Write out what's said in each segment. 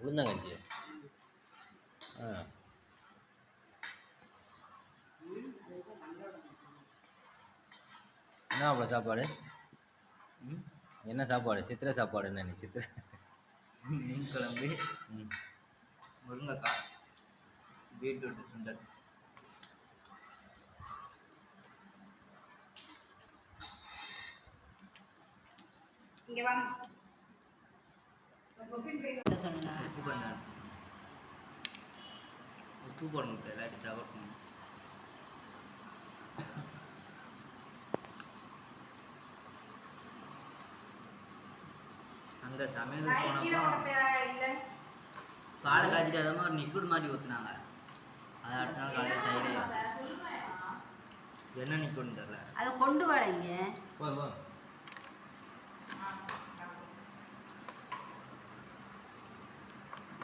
உளுந்தங்கஞ்சி. ஆ. என்ன அவ்வளோ சாப்பாடு? என்ன சாப்பாடு? சித்திரை சாப்பாடு என்ன? நீ சித்திரை மீன் குழம்பு, முருங்கைக்காய், பீட்ரூட் சுண்டல். இங்க வாங்க. உப்பு கொஞ்சம் உப்பு போடணும், எல்லாத்தையும் தவிர்க்கணும். அங்கே சமையல் போனப்போ பாலை காய்ச்சிட்டு அதே மாதிரி லிக்விட் மாதிரி ஊற்றுனாங்க. அதை அடுத்த நாள் காலையில் தயிரே என்ன லிக்விட்னு தெரில. அதை கொண்டு வாடங்க.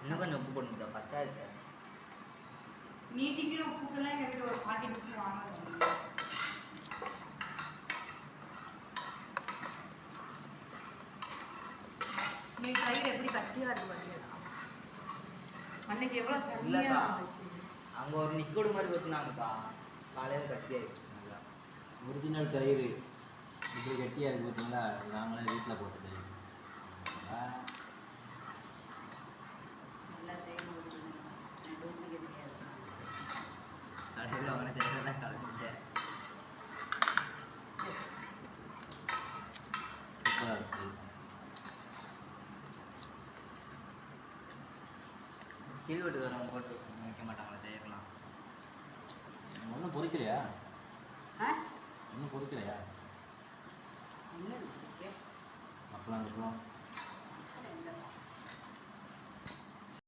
இன்னும் கொஞ்சம் உப்பு போடணும், பத்தாது. நீட்டிக்கிற உப்புக்கெல்லாம் எங்கள் வீட்டில் ஒரு பாக்கெட் உப்பு வாங்க. நீ தயிர் எப்படி கட்டியாக இருக்கு பார்த்தீங்களா? அன்னைக்கு எவ்வளோ இல்லைக்கா, அங்கே ஒரு லிக்விட் மாதிரி ஊற்றுனாங்கக்கா, காலையில் கட்டியாயிடுச்சு. நல்லா ஒரிஜினல் தயிர் இப்படி கட்டியாக இருக்குது பார்த்தீங்களா? நாங்களே வீட்டில் போட்ட தயிர். கடையில் வாங்கின தயிர் தான் கலந்துட்டேன். சூப்பராக இருக்குது. கீழ்வெட்டுக்கு வரவங்க போட்டு வைக்க மாட்டாங்களா தயிர்லாம்? ஒன்றும் பொறிக்கலையா? ஒன்றும் பொறிக்கலையா? அப்பலாம் இருக்கலாம்.